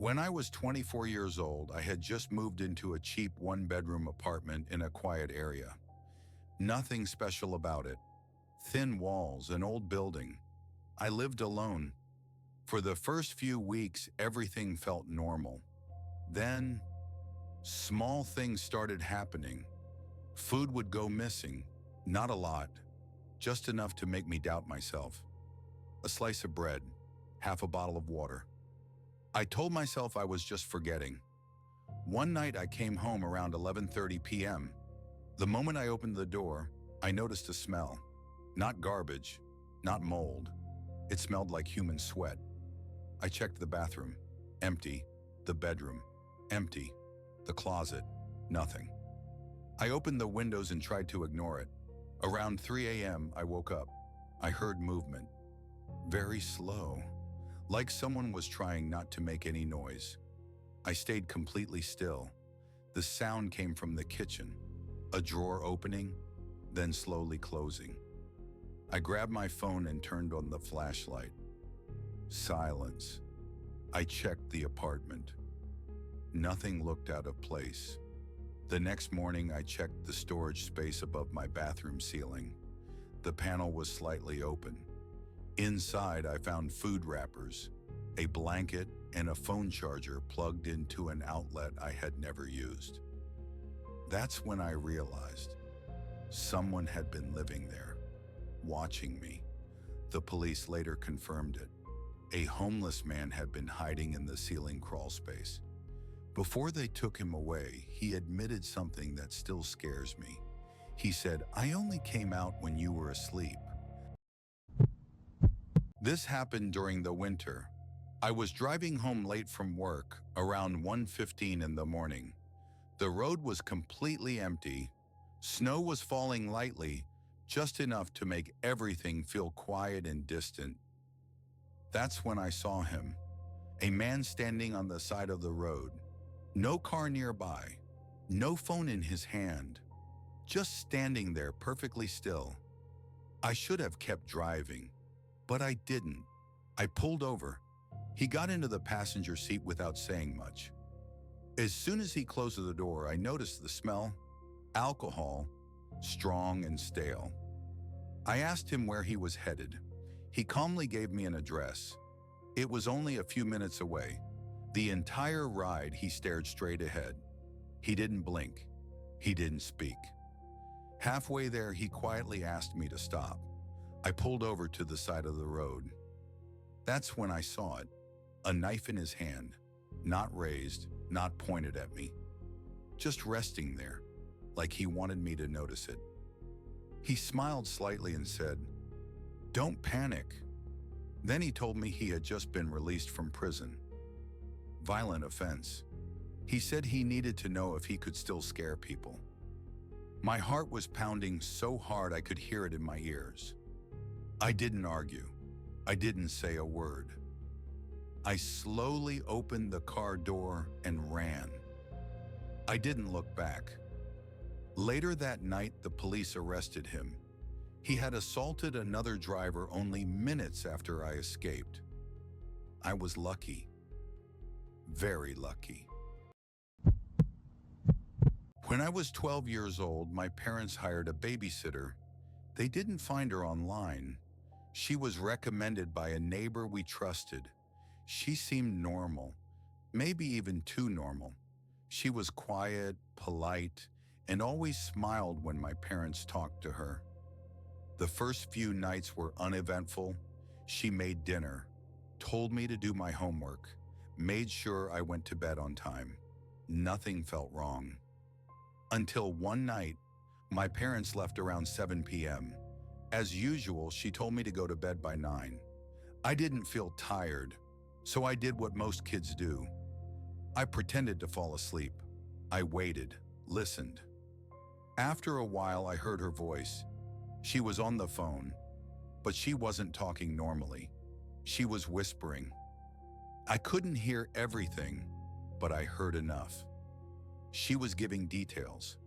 When I was 24 years old, I had just moved into a cheap one-bedroom apartment in a quiet area. Nothing special about it. Thin walls, an old building. I lived alone. For the first few weeks, everything felt normal. Then, small things started happening. Food would go missing. Not a lot, just enough to make me doubt myself. A slice of bread, half a bottle of water. I told myself I was just forgetting. One night I came home around 11:30 p.m. The moment I opened the door, I noticed a smell. Not garbage, not mold. It smelled like human sweat. I checked the bathroom. Empty. The bedroom. Empty. The closet. Nothing. I opened the windows and tried to ignore it. Around 3 a.m. I woke up. I heard movement. Very slow. Like someone was trying not to make any noise. I stayed completely still. The sound came from the kitchen. A drawer opening, then slowly closing. I grabbed my phone and turned on the flashlight. Silence. I checked the apartment. Nothing looked out of place. The next morning, I checked the storage space above my bathroom ceiling. The panel was slightly open. Inside, I found food wrappers, a blanket, and a phone charger plugged into an outlet I had never used. That's when I realized someone had been living there, watching me. The police later confirmed it. A homeless man had been hiding in the ceiling crawl space. Before they took him away, he admitted something that still scares me. He said, "I only came out when you were asleep." This happened during the winter. I was driving home late from work, around 1:15 in the morning. The road was completely empty. Snow was falling lightly, just enough to make everything feel quiet and distant. That's when I saw him, a man standing on the side of the road. No car nearby, no phone in his hand, just standing there perfectly still. I should have kept driving, but I didn't. I pulled over. He got into the passenger seat without saying much. As soon as he closed the door, I noticed the smell. Alcohol, strong and stale. I asked him where he was headed. He calmly gave me an address. It was only a few minutes away. The entire ride, he stared straight ahead. He didn't blink. He didn't speak. Halfway there, he quietly asked me to stop. I pulled over to the side of the road. That's when I saw it. A knife in his hand, not raised, not pointed at me. Just resting there, like he wanted me to notice it. He smiled slightly and said, "Don't panic." Then he told me he had just been released from prison. Violent offense. He said he needed to know if he could still scare people. My heart was pounding so hard I could hear it in my ears. I didn't argue. I didn't say a word. I slowly opened the car door and ran. I didn't look back. Later that night, the police arrested him. He had assaulted another driver only minutes after I escaped. I was lucky. Very lucky. When I was 12 years old, my parents hired a babysitter. They didn't find her online. She was recommended by a neighbor we trusted. She seemed normal, maybe even too normal. She was quiet, polite, and always smiled when my parents talked to her. The first few nights were uneventful. She made dinner, told me to do my homework, made sure I went to bed on time. Nothing felt wrong. Until one night, my parents left around 7 p.m. As usual, she told me to go to bed by 9. I didn't feel tired, so I did what most kids do. I pretended to fall asleep. I waited, listened. After a while, I heard her voice. She was on the phone, but she wasn't talking normally. She was whispering. I couldn't hear everything, but I heard enough. She was giving details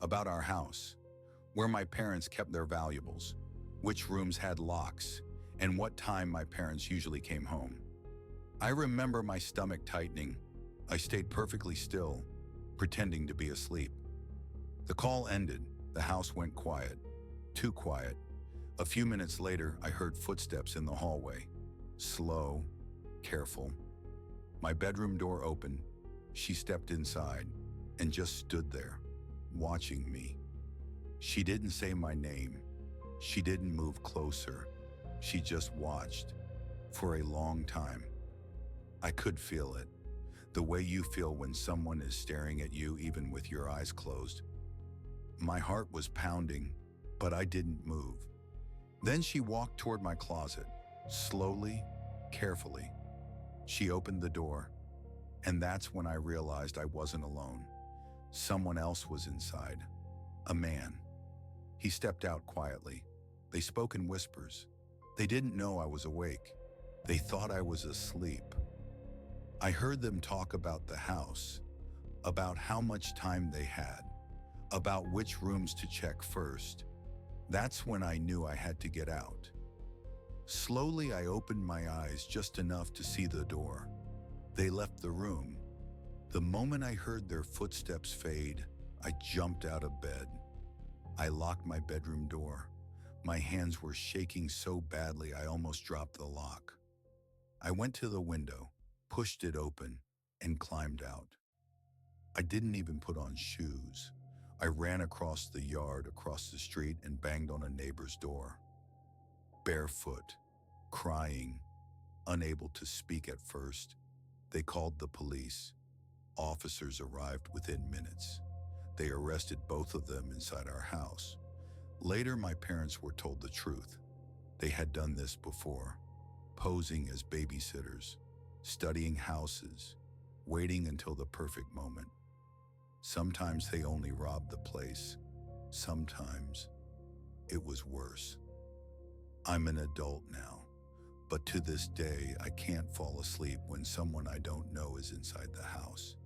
about our house, where my parents kept their valuables, which rooms had locks, and what time my parents usually came home. I remember my stomach tightening. I stayed perfectly still, pretending to be asleep. The call ended. The house went quiet. Too quiet. A few minutes later, I heard footsteps in the hallway. Slow, careful. My bedroom door opened. She stepped inside and just stood there, watching me. She didn't say my name. She didn't move closer. She just watched for a long time. I could feel it, the way you feel when someone is staring at you even with your eyes closed. My heart was pounding, but I didn't move. Then she walked toward my closet, slowly, carefully. She opened the door, and that's when I realized I wasn't alone. Someone else was inside. A man. He stepped out quietly. They spoke in whispers. They didn't know I was awake. They thought I was asleep. I heard them talk about the house, about how much time they had, about which rooms to check first. That's when I knew I had to get out. Slowly, I opened my eyes just enough to see the door. They left the room. The moment I heard their footsteps fade, I jumped out of bed. I locked my bedroom door. My hands were shaking so badly I almost dropped the lock. I went to the window, pushed it open, and climbed out. I didn't even put on shoes. I ran across the yard, across the street, and banged on a neighbor's door. Barefoot, crying, unable to speak at first. They called the police. Officers arrived within minutes. They arrested both of them inside our house. Later, my parents were told the truth. They had done this before, posing as babysitters, studying houses, waiting until the perfect moment. Sometimes they only robbed the place. Sometimes it was worse. I'm an adult now, but to this day, I can't fall asleep when someone I don't know is inside the house.